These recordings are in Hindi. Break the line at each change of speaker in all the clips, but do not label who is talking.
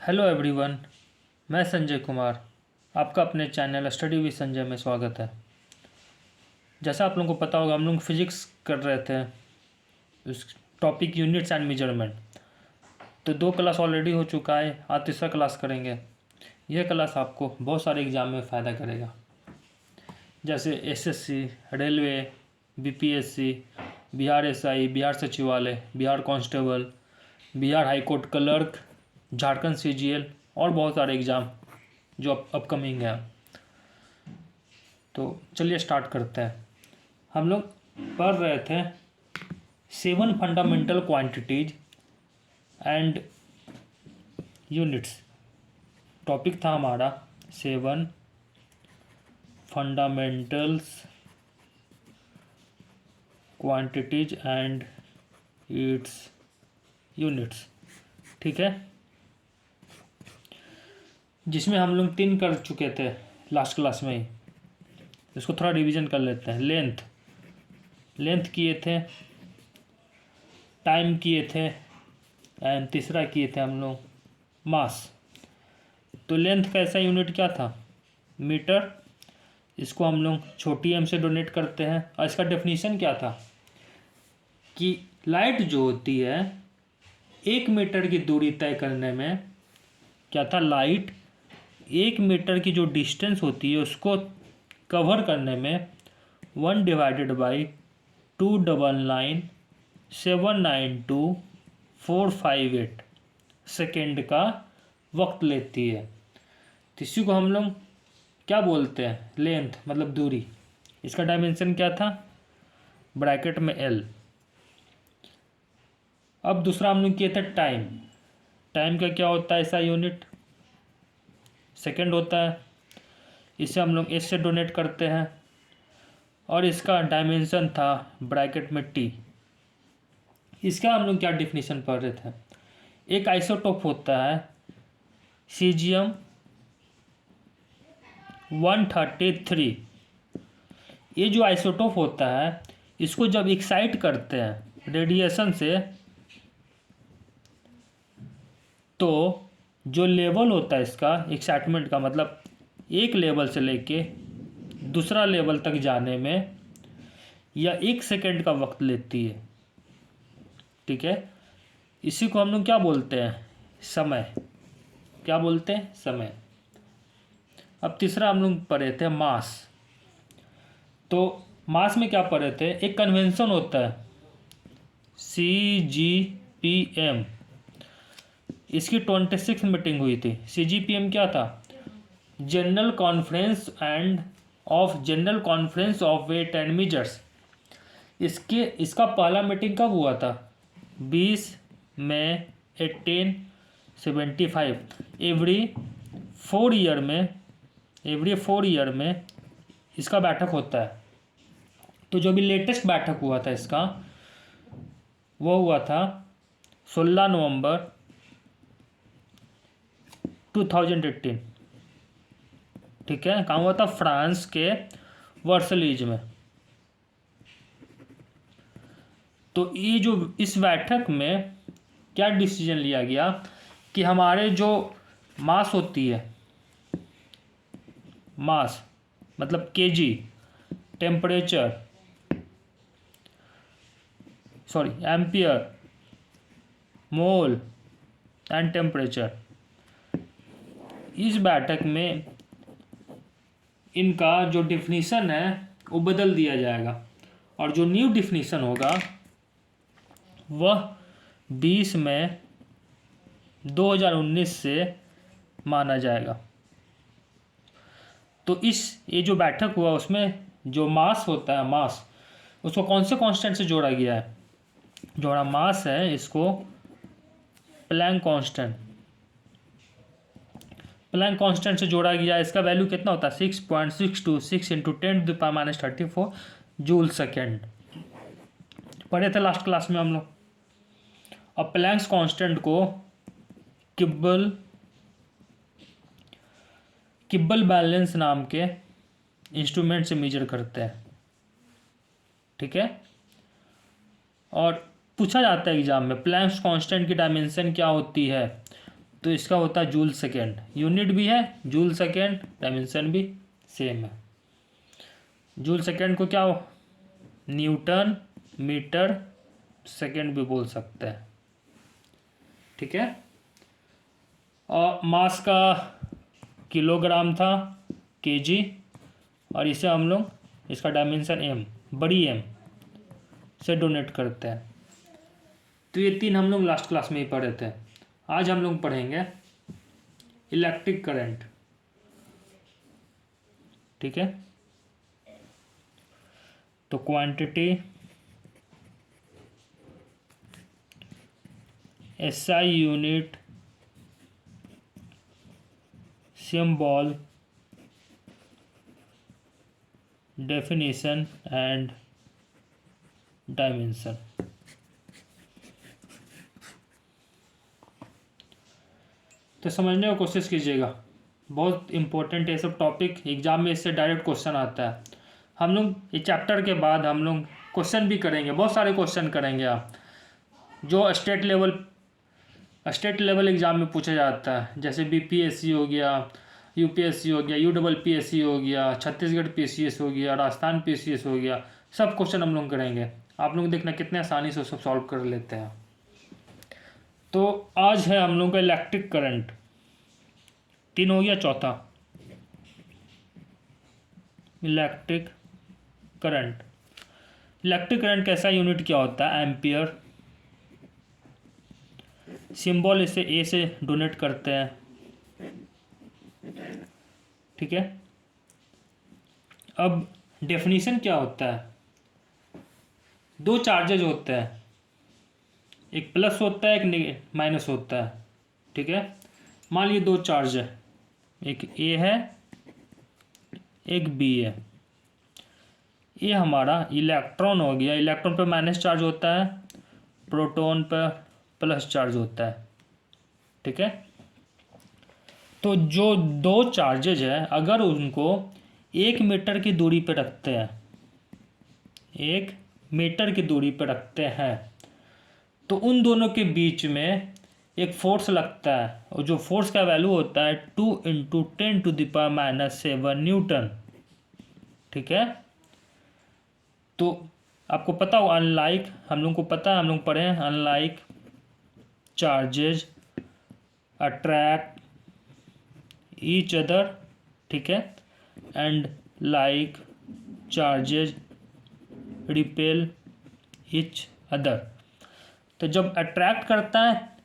हेलो एवरीवन, मैं संजय कुमार। आपका अपने चैनल स्टडी विद संजय में स्वागत है। जैसा आप लोगों को पता होगा, हम लोग फिजिक्स कर रहे थे, उस टॉपिक यूनिट्स एंड मेजरमेंट। तो 2 क्लास ऑलरेडी हो चुका है, आज तीसरा क्लास करेंगे। यह क्लास आपको बहुत सारे एग्ज़ाम में फ़ायदा करेगा, जैसे SSC, railway, BPSC, Bihar SI, Bihar सचिवालय, Bihar constable, Bihar high court clerk, Jharkhand CGL और बहुत सारे एग्ज़ाम जो अपकमिंग है। तो चलिए स्टार्ट करते हैं। हम लोग पढ़ रहे थे 7 fundamental quantities and units. Topic था हमारा 7 fundamentals quantities and it's units, ठीक है, जिसमें हम लोग 3 कर चुके थे लास्ट क्लास में ही। इसको थोड़ा रिवीजन कर लेते हैं। लेंथ किए थे, टाइम किए थे, एंड तीसरा किए थे हम लोग मास। तो लेंथ का ऐसा यूनिट क्या था? मीटर। इसको हम लोग छोटी एम से डोनेट करते हैं। और इसका डेफिनेशन क्या था कि लाइट जो होती है 1 मीटर की दूरी तय करने में, क्या था, लाइट 1 मीटर की जो डिस्टेंस होती है उसको कवर करने में 1/299792458 सेकेंड का वक्त लेती है। तो इसी को हम लोग क्या बोलते हैं? लेंथ, मतलब दूरी। इसका डायमेंशन क्या था? ब्रैकेट में L। अब दूसरा हम लोग किए थे टाइम। टाइम का क्या होता है ऐसा यूनिट? सेकेंड होता है। इसे हम लोग S से डोनेट करते हैं और इसका डायमेंशन था ब्रैकेट में T। इसका हम लोग क्या डिफिनीशन पढ़ रहे थे? एक आइसोटोप होता है सीजियम 133। ये जो आइसोटोप होता है, इसको जब एक्साइट करते हैं रेडिएशन से, तो जो लेवल होता है इसका एक्साइटमेंट का, मतलब एक लेवल से लेके दूसरा लेवल तक जाने में यह 1 सेकेंड का वक्त लेती है, ठीक है। इसी को हम लोग क्या बोलते हैं? समय। क्या बोलते हैं? समय। अब तीसरा हम लोग पढ़े थे मास। तो मास में क्या पढ़े थे? एक कन्वेंशन होता है CGPM। इसकी 26 मीटिंग हुई थी। CGPM क्या था? General conference of weight and measures. इसका पहला मीटिंग कब हुआ था? 20 मई 1875। एवरी 4 ईयर में इसका बैठक होता है। तो जो भी लेटेस्ट बैठक हुआ था इसका, वो हुआ था 16 नवंबर 2018, ठीक है। कहाँ हुआ था? फ्रांस के वर्सलीज में। तो ये जो इस बैठक में क्या डिसीजन लिया गया कि हमारे जो मास होती है, मास मतलब KG, temperature, sorry ampere, mole and temperature, इस बैठक में इनका जो डिफिनीशन है वो बदल दिया जाएगा। और जो न्यू डिफिनीशन होगा वह 20 मई 2019 से माना जाएगा। तो ये जो बैठक हुआ उसमें जो मास होता है, मास, उसको कौन से कांस्टेंट से जोड़ा गया है? जो हमारा मास है इसको प्लैंक कांस्टेंट से जोड़ा गया। इसका वैल्यू कितना होता है? 6.626 इंटू 10⁻34 जूल सेकेंड। पढ़े थे लास्ट क्लास में हम लोग। अब प्लैंक्स कांस्टेंट को किब्बल बैलेंस नाम के इंस्ट्रूमेंट से मेजर करते हैं, ठीक है। और पूछा जाता है एग्जाम में, प्लैंक्स कांस्टेंट की डायमेंशन क्या होती है? तो इसका होता है जूल सेकेंड, यूनिट भी है जूल सेकेंड, डायमेंशन भी सेम है। जूल सेकेंड को क्या न्यूटन मीटर सेकेंड भी बोल सकते हैं, ठीक है। और मास का किलोग्राम था, केजी, और इसे हम लोग इसका डायमेंशन एम, बड़ी एम से डोनेट करते हैं। तो ये 3 हम लोग लास्ट क्लास में ही पढ़े थे। आज हम लोग पढ़ेंगे इलेक्ट्रिक करंट, ठीक है। तो quantity SI unit, symbol, definition and dimension. तो समझने की कोशिश कीजिएगा, बहुत इंपॉर्टेंट है सब टॉपिक, एग्जाम में इससे डायरेक्ट क्वेश्चन आता है। हम लोग इस चैप्टर के बाद हम लोग क्वेश्चन भी करेंगे, बहुत सारे क्वेश्चन करेंगे आप, जो स्टेट लेवल एग्ज़ाम में पूछा जाता है, जैसे BPSC हो गया, UPSC हो गया, UPPSC हो गया, छत्तीसगढ़ PCS हो गया, राजस्थान PCS हो गया, सब क्वेश्चन हम लोग करेंगे। आप लोग देखना कितने आसानी से सब सॉल्व कर लेते हैं। तो आज है हम लोग का इलेक्ट्रिक करंट, 3 हो गया, चौथा इलेक्ट्रिक करंट। इलेक्ट्रिक करंट कैसा यूनिट क्या होता है, एम्पियर। सिंबल इसे ए से डोनेट करते हैं, ठीक है। अब डेफिनेशन क्या होता है, 2 चार्जेज होते हैं, एक प्लस होता है एक माइनस होता है, ठीक है। मान लीजिए 2 चार्ज है, एक ए है एक बी है। ये हमारा इलेक्ट्रॉन हो गया, इलेक्ट्रॉन पे माइनस चार्ज होता है, प्रोटॉन पर प्लस चार्ज होता है, ठीक है। तो जो 2 चार्जेज है, अगर उनको 1 मीटर की दूरी पर रखते हैं, 1 मीटर की दूरी पर रखते हैं, तो उन दोनों के बीच में एक फोर्स लगता है, और जो फोर्स का वैल्यू होता है 2 × 10⁻⁷ न्यूटन, ठीक है। तो आपको पता हो, अनलाइक, हम लोग को पता है, हम लोग पढ़े हैं, unlike charges attract each other, ठीक है, and like charges repel each other. तो जब अट्रैक्ट करता है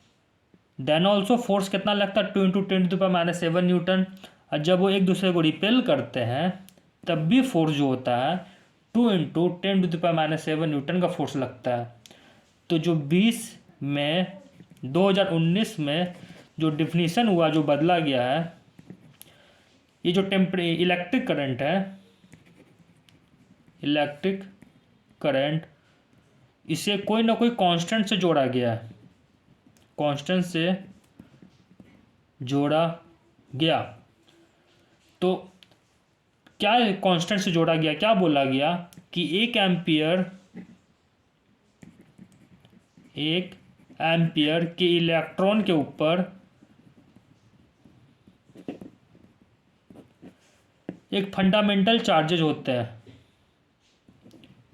देन ऑल्सो फोर्स कितना लगता है, 2 × 10⁻⁷ न्यूटन। और जब वो एक दूसरे को रिपेल करते हैं तब भी फोर्स जो होता है 2 × 10⁻⁷ न्यूटन का फोर्स लगता है। तो जो 2019 में जो डिफिनीशन हुआ, जो बदला गया है, ये जो इलेक्ट्रिक करंट है, इलेक्ट्रिक करंट, इसे कोई ना कोई कांस्टेंट से जोड़ा गया है, कांस्टेंट से जोड़ा गया। तो क्या कांस्टेंट से जोड़ा गया, क्या बोला गया कि 1 एम्पियर के इलेक्ट्रॉन के ऊपर एक फंडामेंटल चार्जेज होते हैं,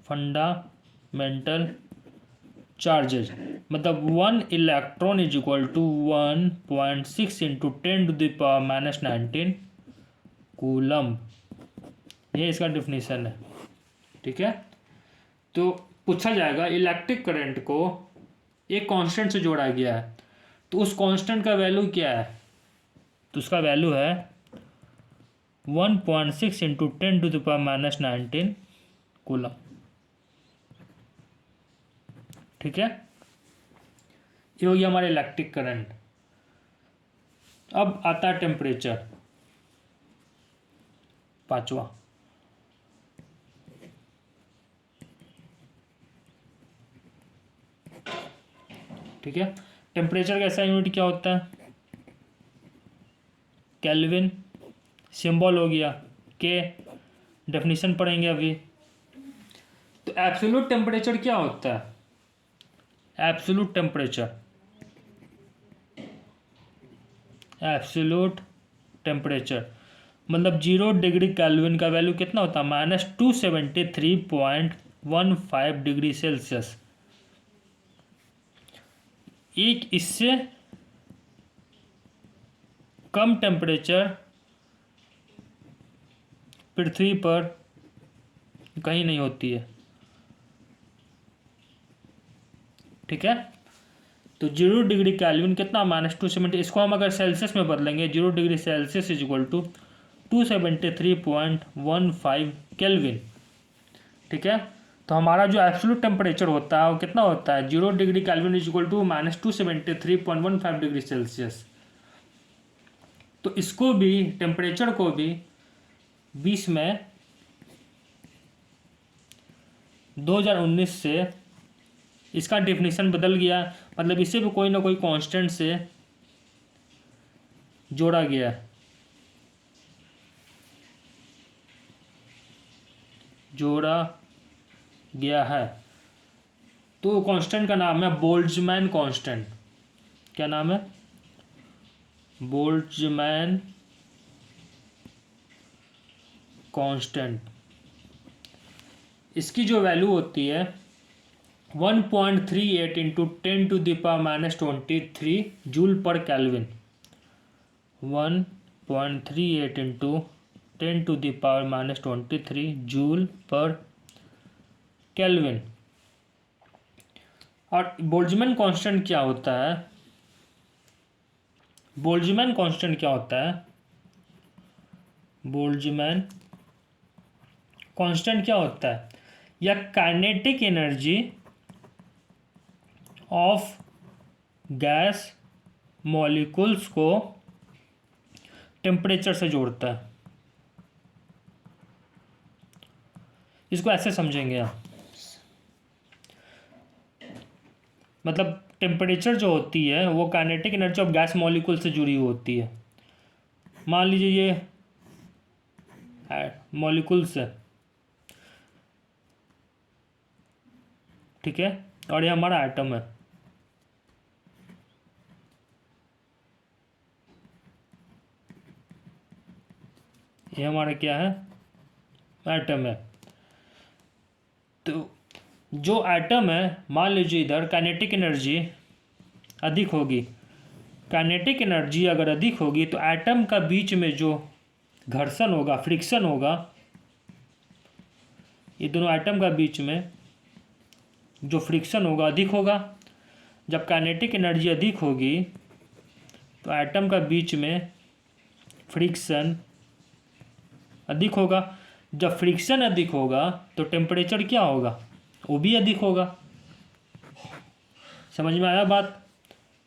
फंडामेंटल चार्जेज, मतलब 1 electron is equal to 1.6 × 10⁻⁹ coulomb. ये इसका डिफिनीशन है, ठीक है। तो पूछा जाएगा इलेक्ट्रिक करंट को एक कांस्टेंट से जोड़ा गया है, तो उस कांस्टेंट का वैल्यू क्या है, तो उसका वैल्यू है 1.6 × 10⁻⁹ कूलम, ठीक है। ये हो गया हमारे इलेक्ट्रिक करंट। अब आता है टेम्परेचर, 5वां, ठीक है। टेम्परेचर का ऐसा यूनिट क्या होता है, केल्विन, सिंबल हो गया के, डेफिनेशन पढ़ेंगे अभी। तो एब्सोल्यूट टेम्परेचर क्या होता है, एब्सोल्यूट टेम्परेचर एब्सोल्यूट टेम्परेचर, मतलब 0 डिग्री केल्विन का वैल्यू कितना होता है, -273.15 डिग्री सेल्सियस। एक इससे कम टेम्परेचर पृथ्वी पर कहीं नहीं होती है। ठीक है, तो 0 डिग्री केल्विन कितना, -270। इसको हम अगर सेल्सियस में बदलेंगे, 0 degree Celsius is equal to 273.15 kelvin. ठीक है, तो हमारा जो एब्सोल्यूट टेम्परेचर होता है वो कितना होता है, 0 degree kelvin is equal to -273.15 degree Celsius. तो इसको भी, टेम्परेचर को भी 20 में 2019 से इसका डेफिनेशन बदल गया, मतलब इसे भी कोई ना कोई कांस्टेंट से जोड़ा गया है, तो कांस्टेंट का नाम है बोल्ट्जमैन कांस्टेंट। क्या नाम है, बोल्ट्जमैन कांस्टेंट। इसकी जो वैल्यू होती है 1.38 इंटू 10⁻⁻23 जूल पर केल्विन। 1.38 इंटू 10⁻⁻23 जूल पर केल्विन। और बोल्ट्जमैन कांस्टेंट क्या होता है, बोल्ट्जमैन कांस्टेंट क्या होता है, बोल्ट्जमैन कांस्टेंट क्या होता है, या kinetic energy of gas molecules को टेम्परेचर से जोड़ता है। इसको ऐसे समझेंगे आप, मतलब टेम्परेचर जो होती है वो kinetic energy of gas molecule से जुड़ी हुई होती है। मान लीजिए ये मॉलिक्यूल्स है, ठीक है, और ये हमारा एटम है। ये हमारा क्या है, एटम है। तो जो एटम है, मान लीजिए इधर काइनेटिक एनर्जी अधिक होगी, काइनेटिक एनर्जी अगर अधिक होगी तो एटम का बीच में जो घर्षण होगा, फ्रिक्शन होगा, ये दोनों एटम का बीच में जो फ्रिक्शन होगा अधिक होगा। जब काइनेटिक एनर्जी अधिक होगी तो एटम का बीच में फ्रिक्शन अधिक होगा। जब फ्रिक्शन अधिक होगा तो टेम्परेचर क्या होगा, वो भी अधिक होगा। समझ में आया बात।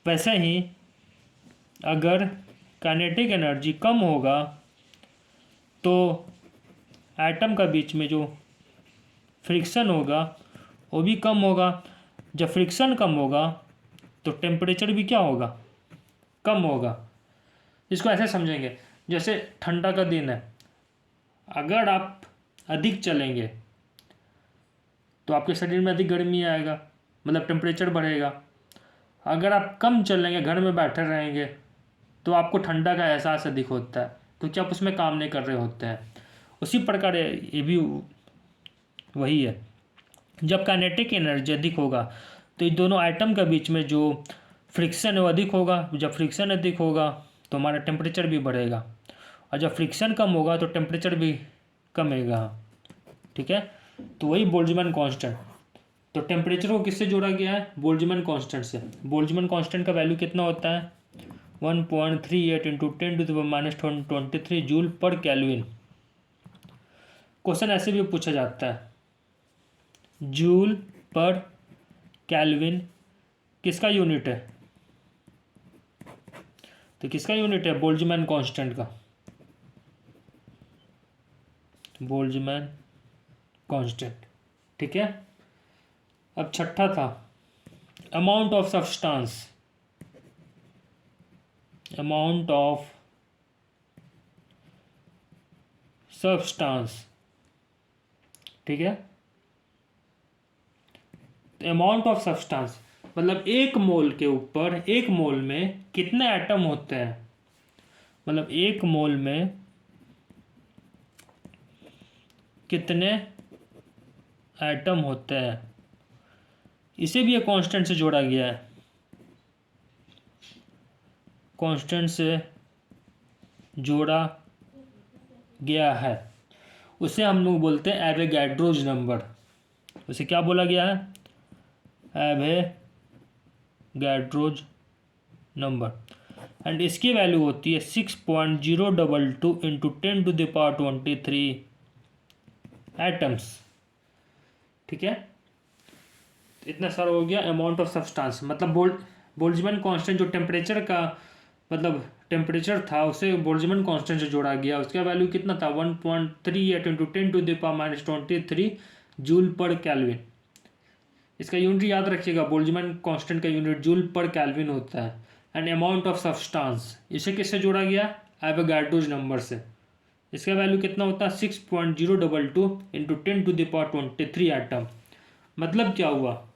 वैसे ही अगर काइनेटिक एनर्जी कम होगा तो एटम का बीच में जो फ्रिक्शन होगा वो भी कम होगा। जब फ्रिक्शन कम होगा तो टेम्परेचर भी क्या होगा, कम होगा। इसको ऐसे समझेंगे, जैसे ठंडा का दिन है, अगर आप अधिक चलेंगे तो आपके शरीर में अधिक गर्मी आएगा, मतलब टेम्परेचर बढ़ेगा। अगर आप कम चलेंगे, घर में बैठे रहेंगे, तो आपको ठंडा का एहसास अधिक होता है, क्योंकि आप उसमें काम नहीं कर रहे होते हैं। उसी प्रकार ये भी वही है, जब काइनेटिक एनर्जी अधिक होगा तो इन दोनों आइटम के बीच में जो फ्रिक्शन है वो अधिक होगा। जब फ्रिक्शन अधिक होगा तो हमारा टेम्परेचर भी बढ़ेगा, और जब फ्रिक्शन कम होगा तो टेम्परेचर भी कमेगा। ठीक है, तो वही बोल्ट्जमैन कांस्टेंट। तो टेम्परेचर को किससे जोड़ा गया है, बोल्ट्जमैन कांस्टेंट से। बोल्ट्जमैन कांस्टेंट का वैल्यू कितना होता है, 1.38 इंटू 10⁻⁻23 जूल पर केल्विन। क्वेश्चन ऐसे भी पूछा जाता है, जूल पर केल्विन किसका यूनिट है, तो किसका यूनिट है, बोल्ट्जमैन कांस्टेंट का, बोल्ट्जमैन कांस्टेंट। ठीक है, अब छठा था amount of substance, amount of substance. ठीक है, अमाउंट ऑफ सब्सटेंस मतलब एक मोल के ऊपर, एक मोल में कितने एटम होते हैं, मतलब 1 मोल में कितने एटम होते हैं, इसे भी एक कांस्टेंट से जोड़ा गया है। कांस्टेंट से जोड़ा गया है, उसे हम लोग बोलते हैं एवोगाड्रोज नंबर। उसे क्या बोला गया है? Avogadro's number. एंड इसकी वैल्यू होती है 6.022 इंटू 10⁻23 एटम्स। ठीक है, इतना सारा हो गया अमाउंट ऑफ सब्सटेंस। मतलब बोल्ट्जमैन कांस्टेंट जो टेम्परेचर का मतलब टेम्परेचर था, उसे बोल्ट्जमैन कांस्टेंट से जोड़ा गया। उसका वैल्यू कितना था? 1.38 इंटू 10⁻23 जूल पर केल्विन। इसका यूनिट याद रखिएगा, बोल्ट्जमैन कांस्टेंट का यूनिट जूल पर केल्विन होता है। एंड अमाउंट ऑफ सब्सटेंस, इसे किससे जोड़ा गया? एवोगाड्रोज नंबर से। इसका वैल्यू कितना होता है? 6.022 इंटू 10⁻23 एटम। मतलब क्या हुआ?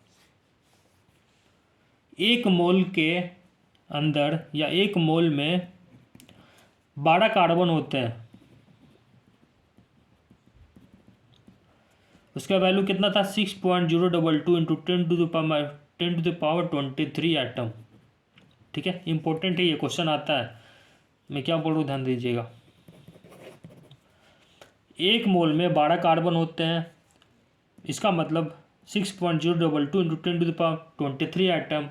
1 मोल के अंदर या 1 मोल में 12 कार्बन होते हैं। उसका वैल्यू कितना था? 6.022 इंटू 10⁻23 एटम। ठीक है, इंपॉर्टेंट है, ये क्वेश्चन आता है। मैं क्या बोल रहा हूँ, ध्यान दीजिएगा। 1 मोल में 12 कार्बन होते हैं, इसका मतलब 6.022 इंटू 10⁻23 एटम।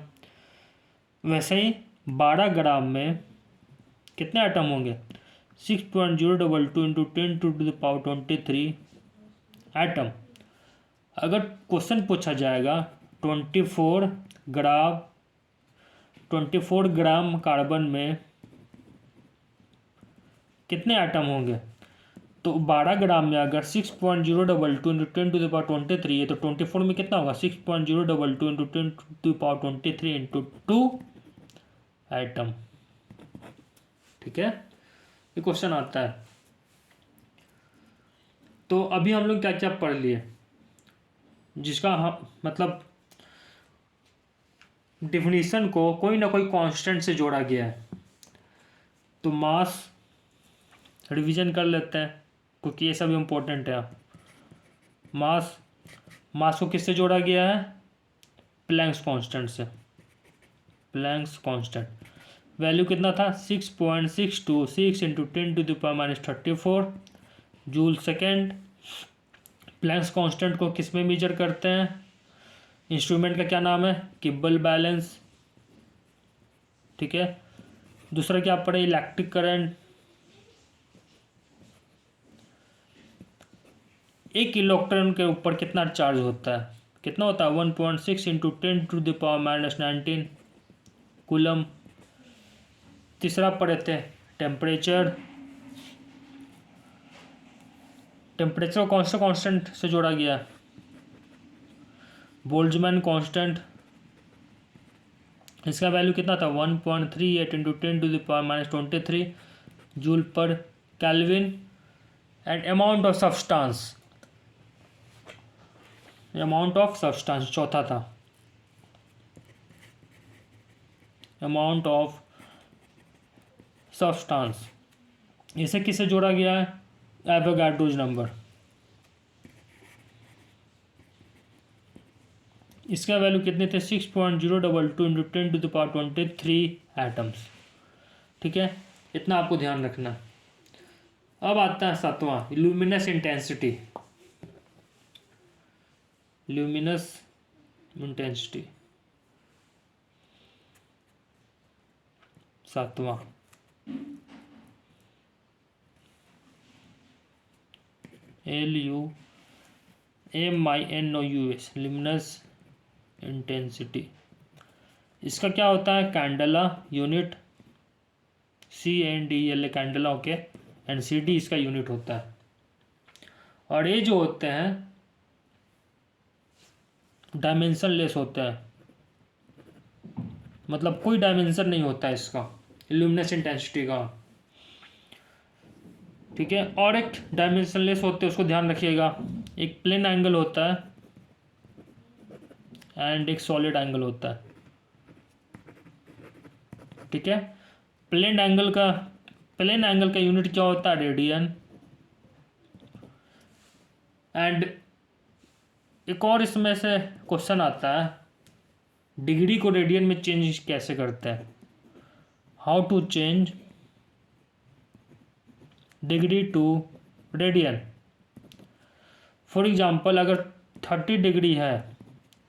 वैसे ही 12 ग्राम में कितने एटम होंगे? 6.022 इंटू 10⁻23 एटम। अगर क्वेश्चन पूछा जाएगा 24 ग्राम कार्बन में कितने एटम होंगे, तो 12 ग्राम में अगर 6.022 इंटू 10⁻23 है तो 24 में कितना होगा? 6.022 इंटू 10⁻23 इंटू 2 एटम। ठीक है, ये क्वेश्चन आता है। तो अभी हम लोग क्या क्या पढ़ लिए, जिसका मतलब डिफिनीशन को कोई ना कोई कांस्टेंट से जोड़ा गया है। तो मास रिवीजन कर लेते हैं, क्योंकि ये सब इम्पोर्टेंट है। मास को किससे जोड़ा गया है? प्लैंक्स कांस्टेंट से। प्लैंक्स कांस्टेंट वैल्यू कितना था? 6.626 into 10⁻34 joule second. Planck's constant को किस में मेजर करते हैं? इंस्ट्रूमेंट का क्या नाम है? किब्बल बैलेंस। ठीक है, दूसरा क्या पढ़े? Electric current. 1 इलेक्ट्रॉन के ऊपर कितना चार्ज होता है? कितना होता है? 1.6 इंटू 10⁻19 कूलम। तीसरा पढ़े थे टेम्परेचर। टेम्परेचर कौन सा कांस्टेंट से जोड़ा गया? Boltzmann constant. इसका वैल्यू कितना था? 1.38 इंटू 10⁻23 जूल पर kelvin. And amount of substance चौथा था। अमाउंट ऑफ सब्सटेंस, इसे किससे जोड़ा गया है? Avogadro's number. इसका वैल्यू कितने थे? 6.022 इंटू 10⁻23 एटम्स। ठीक है, इतना आपको ध्यान रखना। अब आता है 7वां, ल्यूमिनस इंटेंसिटी। ल्यूमिनस इंटेंसिटी 7वां। LUMINOUS luminous intensity. इसका क्या होता है? Candela unit. CNDLA candela, okay. And CD इसका यूनिट होता है। और ये जो होते हैं डायमेंशन लेस होता है, मतलब कोई डायमेंशन नहीं होता है इसका, ल्यूमिनस इंटेंसिटी का। ठीक है, और एक डायमेंशन लेस होते हैं, उसको ध्यान रखिएगा। एक प्लेन एंगल होता है एंड एक सॉलिड एंगल होता है। ठीक है, प्लेन एंगल का प्लेन एंगल का यूनिट क्या होता है? रेडियन। एंड एक और इसमें से क्वेश्चन आता है, डिग्री को रेडियन में चेंज कैसे करते हैं? How to change degree to radian. For example अगर 30 डिग्री है,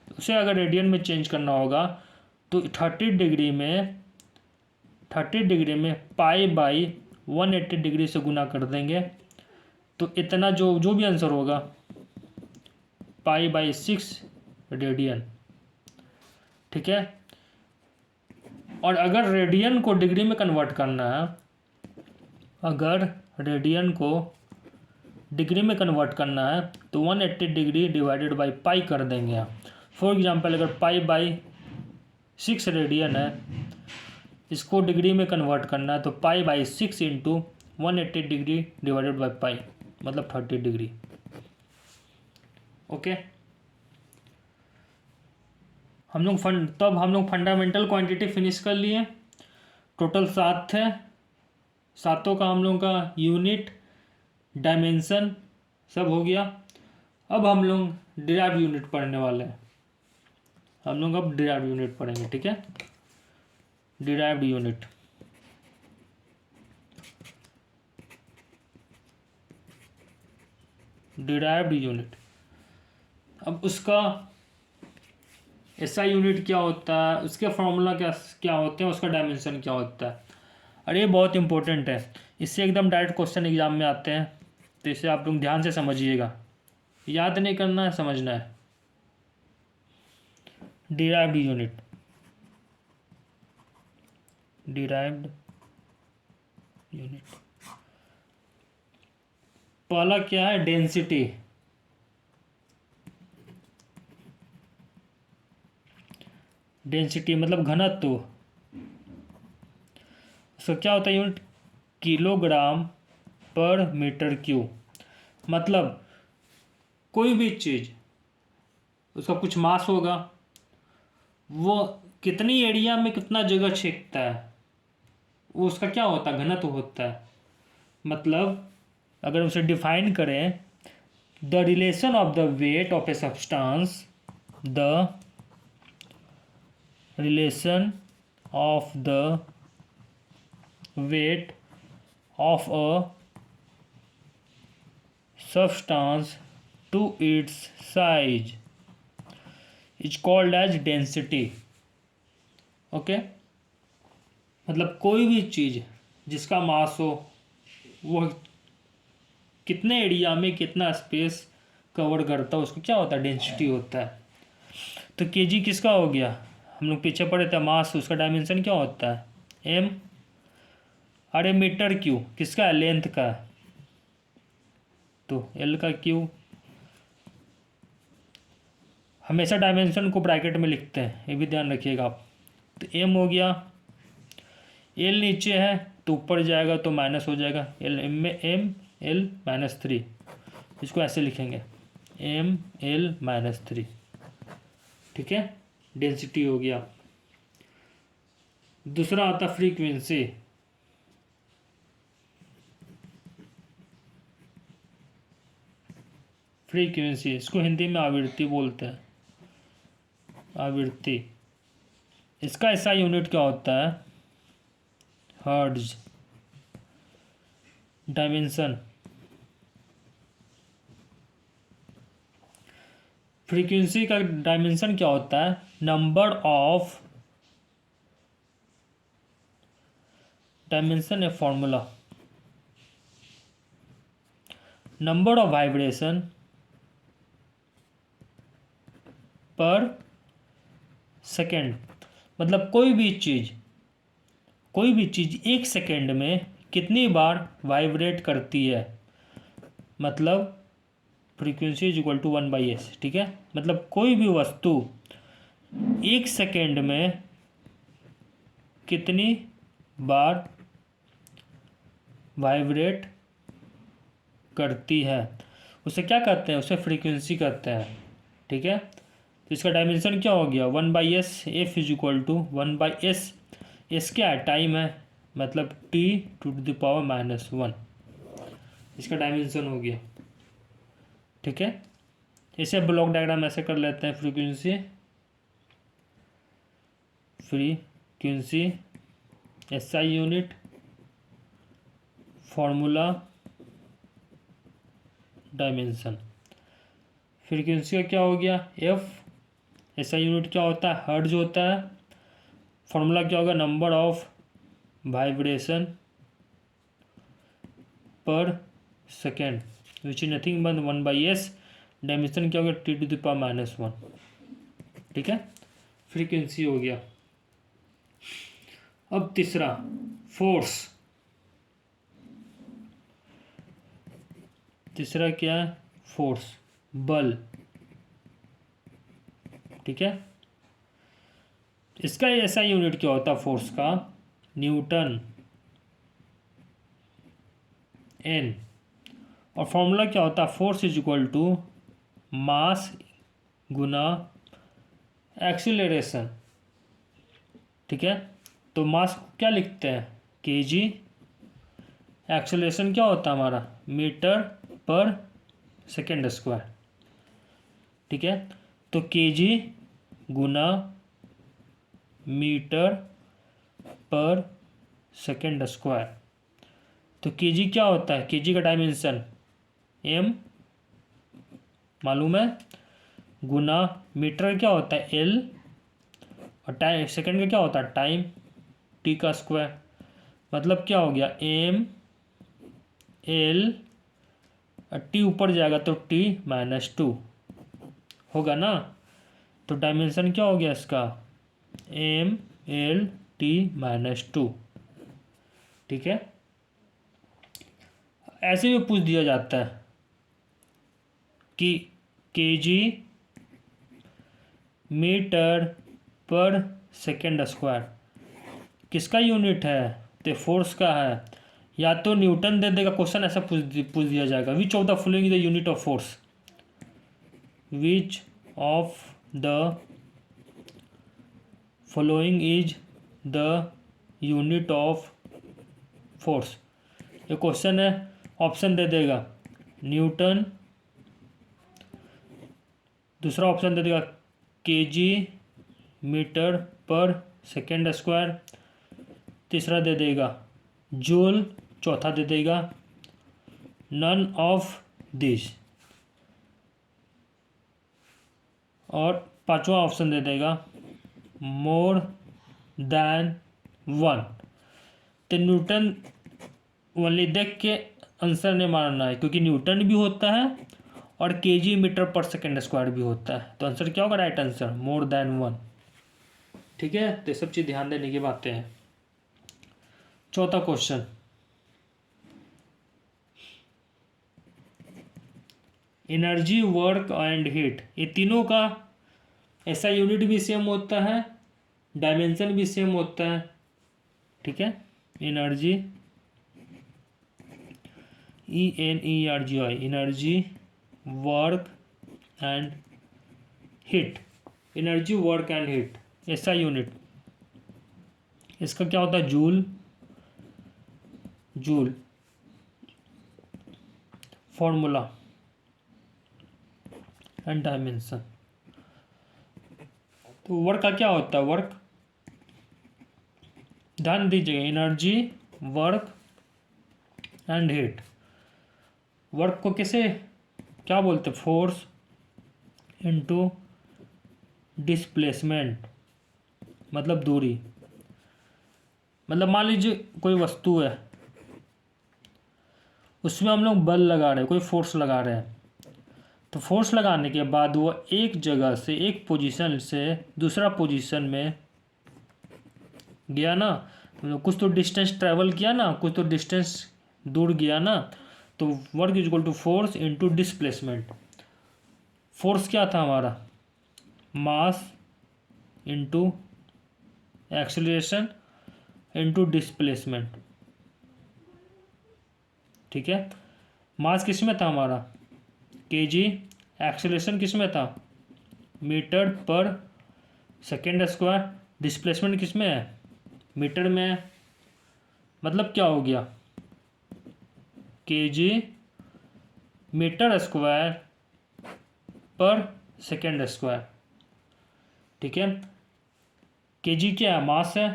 उसे अगर रेडियन में चेंज करना होगा तो 30 डिग्री में पाई बाई 180 डिग्री से गुना कर देंगे, तो इतना जो भी आंसर होगा पाई बाई 6 रेडियन। ठीक है। और अगर रेडियन को डिग्री में कन्वर्ट करना है, अगर रेडियन को डिग्री में कन्वर्ट करना है तो 180 डिग्री डिवाइडेड बाई पाई कर देंगे आप। फॉर एग्जांपल अगर पाई बाई 6 रेडियन है, इसको डिग्री में कन्वर्ट करना है तो pi by 6 into 180 degree divided by pi, मतलब 30 डिग्री। ओके। हम लोग फंडामेंटल क्वांटिटी फिनिश कर लिए। टोटल 7 थे, सातों का हम लोग का यूनिट, डायमेंशन सब हो गया। अब हम लोग डिराइव्ड यूनिट पढ़ने वाले हैं। हम लोग अब डिराइव्ड यूनिट पढ़ेंगे। ठीक है। डिराइव्ड यूनिट, डिराइव्ड यूनिट, अब उसका एसआई यूनिट क्या होता है, उसके फॉर्मूला क्या होते हैं, उसका डायमेंशन क्या होता है। और ये बहुत इंपॉर्टेंट है, इससे एकदम डायरेक्ट क्वेश्चन एग्जाम में आते हैं, तो इसे आप लोग ध्यान से समझिएगा, याद नहीं करना है, समझना है। डिराइव्ड यूनिट, डिराइव्ड यूनिट, पहला क्या है? डेंसिटी। डेंसिटी मतलब घनत्व। उसका क्या होता है यूनिट? किलोग्राम पर मीटर क्यूब। मतलब कोई भी चीज़, उसका कुछ मास होगा, वो कितनी एरिया में कितना जगह छेकता है, वो उसका क्या होता है? घनत्व होता है। मतलब अगर उसे डिफाइन करें, the relation of the weight of a substance, the relation of the weight of a substance to its size is called as density. Okay. मतलब कोई भी चीज़ जिसका मास हो, वो कितने एरिया में कितना स्पेस कवर करता है, उसको क्या होता है? डेंसिटी होता है। तो केजी किसका हो गया? हम लोग पीछे पढ़े थे मास, उसका डायमेंशन क्या होता है? एम। अरे मीटर क्यू किसका है? लेंथ का, तो एल का क्यू। हमेशा डायमेंशन को ब्रैकेट में लिखते हैं, ये भी ध्यान रखिएगा आप। तो एम हो गया, एल नीचे है तो ऊपर जाएगा तो माइनस हो जाएगा, एल एम में एम एल -3, इसको ऐसे लिखेंगे एम एल -3। ठीक है। डेंसिटी हो गया। दूसरा आता फ्रीक्वेंसी। फ्रीक्वेंसी, इसको हिंदी में आवृत्ति बोलते हैं, आवृत्ति। इसका ऐसा यूनिट क्या होता है? हर्ट्ज। डायमेंशन, फ्रीक्वेंसी का डायमेंशन क्या होता है? Number of, dimension a formula, number of vibration पर सेकेंड। मतलब कोई भी चीज़ 1 सेकेंड में कितनी बार वाइब्रेट करती है, मतलब frequency is equal to 1/s। ठीक है। मतलब कोई भी वस्तु 1 सेकेंड में कितनी बार वाइब्रेट करती है, उसे क्या कहते हैं? उसे फ्रीक्वेंसी कहते हैं। ठीक है। तो इसका डायमेंशन क्या हो गया? 1/s। F is equal to 1/s। S क्या है? टाइम है, मतलब t⁻⁻1 इसका डायमेंशन हो गया। ठीक है, इसे ब्लॉक डायग्राम ऐसे कर लेते हैं। Frequency SI unit, formula, dimension. Frequency का क्या हो गया F, SI यूनिट क्या होता है हर्ट्ज होता है, फॉर्मूला क्या होगा नंबर ऑफ वाइब्रेशन पर second which is nothing but 1/s, dimension क्या होगा t⁻⁻1। ठीक है, फ्रीक्वेंसी हो गया। अब तीसरा फोर्स। तीसरा क्या है फोर्स, बल। ठीक है, इसका ऐसा यूनिट क्या होता है फोर्स का न्यूटन N, और फॉर्मूला क्या होता है force is equal to mass गुना एक्सीलरेशन। ठीक है, तो मास क्या लिखते हैं kg, एक्सीलरेशन क्या होता है हमारा मीटर पर सेकेंड स्क्वायर। ठीक है, तो kg गुना मीटर पर सेकेंड स्क्वायर। तो kg क्या होता है, kg का डायमेंशन m मालूम है, गुना मीटर क्या होता है l, और टाइम सेकेंड का क्या होता है टाइम t का स्क्वायर। मतलब क्या हो गया m l, t ऊपर जाएगा तो t-2 होगा ना, तो डायमेंशन क्या हो गया इसका m l t-2। ठीक है, ऐसे भी पूछ दिया जाता है कि kg मीटर पर सेकेंड स्क्वायर किसका यूनिट है, तो फोर्स का है, या तो न्यूटन दे देगा। क्वेश्चन ऐसा पूछ दिया जाएगा which of the following is the unit of force, which of the following is the unit of force. ये क्वेश्चन है, ऑप्शन दे देगा न्यूटन, दूसरा ऑप्शन दे देगा kg मीटर पर सेकेंड स्क्वायर, तीसरा दे देगा जूल, चौथा दे देगा नन ऑफ दिस, और पांचवा ऑप्शन दे देगा मोर देन 1। तो न्यूटन ओनली देख के आंसर नहीं मारना है, क्योंकि न्यूटन भी होता है और kg मीटर पर सेकेंड स्क्वायर भी होता है। तो आंसर क्या होगा राइट आंसर मोर देन 1। ठीक है, तो सब चीज़ ध्यान देने की बातें हैं। चौथा question, energy, work and heat, ये तीनों का ऐसा यूनिट भी सेम होता है, डायमेंशन भी सेम होता है। ठीक है, energy ENERGY, energy, work and heat. Energy, work and heat ऐसा यूनिट, इसका क्या होता है joule, joule formula and dimension. तो वर्क का क्या होता है, वर्क ध्यान दीजिएगा energy, work and heat. Work को कैसे क्या बोलते हैं फोर्स इनटू डिस्प्लेसमेंट, मतलब दूरी। मतलब मान लीजिए कोई वस्तु है, उसमें हम लोग बल लगा रहे हैं, कोई फोर्स लगा रहे हैं, तो फोर्स लगाने के बाद वो एक जगह से एक पोजीशन से दूसरा पोजीशन में गया ना, मतलब कुछ तो डिस्टेंस ट्रैवल किया ना, कुछ तो डिस्टेंस दूर गया ना, तो work is equal to force into displacement. Force क्या था हमारा mass into acceleration into displacement. ठीक है, मास किस में था हमारा kg, एक्सेलरेशन किस में था मीटर पर सेकेंड स्क्वायर, डिस्प्लेसमेंट किस में है मीटर में है। मतलब क्या हो गया, kg मीटर स्क्वायर पर सेकेंड स्क्वायर। ठीक है, kg क्या है, मास है।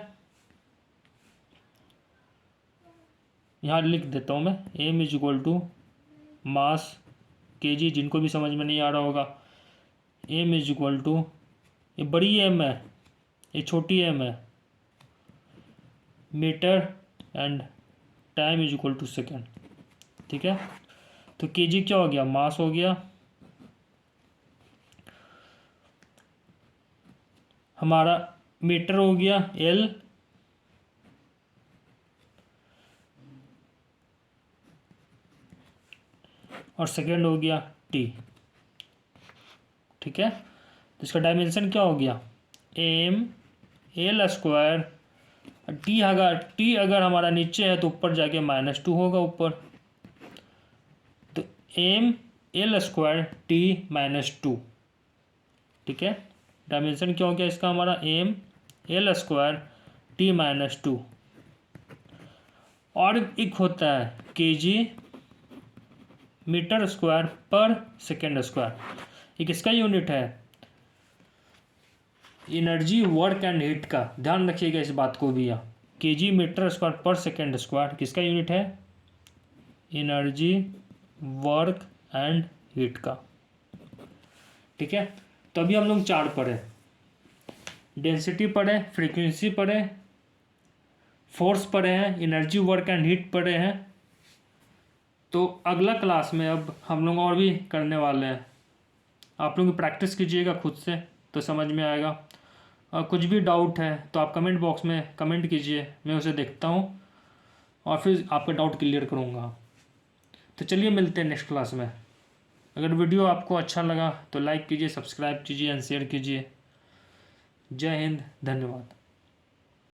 यहाँ लिख देता हूँ मैं, m is equal to mass kg, जिनको भी समझ में नहीं आ रहा होगा, m इज इक्वल टू, ये बड़ी m है, ये छोटी m है, metre and time is equal to second. ठीक है, तो kg क्या हो गया, मास हो गया, हमारा मीटर हो गया L, और सेकेंड हो गया T। ठीक है, तो इसका डायमेंशन क्या हो गया, m L स्क्वायर, टी अगर हमारा नीचे है तो ऊपर जाके -2 होगा ऊपर, तो m L स्क्वायर T-2। ठीक है, डायमेंशन क्या हो गया इसका, हमारा m L स्क्वायर T-2। और एक होता है kg मीटर स्क्वायर पर सेकेंड स्क्वायर, ये किसका यूनिट है, एनर्जी वर्क एंड हीट का। ध्यान रखिएगा इस बात को भी, यहाँ kg मीटर स्क्वायर पर सेकेंड स्क्वायर किसका यूनिट है, एनर्जी वर्क एंड हीट का। ठीक है, तो अभी हम लोग 4 पढ़े, डेंसिटी पढ़े, फ्रीक्वेंसी पढ़े, फोर्स पढ़े हैं, एनर्जी वर्क एंड हीट पढ़े हैं। तो अगला क्लास में अब हम लोग और भी करने वाले हैं, आप लोग प्रैक्टिस कीजिएगा खुद से तो समझ में आएगा। और कुछ भी डाउट है तो आप कमेंट बॉक्स में कमेंट कीजिए, मैं उसे देखता हूँ और फिर आपका डाउट क्लियर करूँगा। तो चलिए मिलते हैं नेक्स्ट क्लास में। अगर वीडियो आपको अच्छा लगा तो लाइक कीजिए, सब्सक्राइब कीजिए एंड शेयर कीजिए। जय हिंद, धन्यवाद।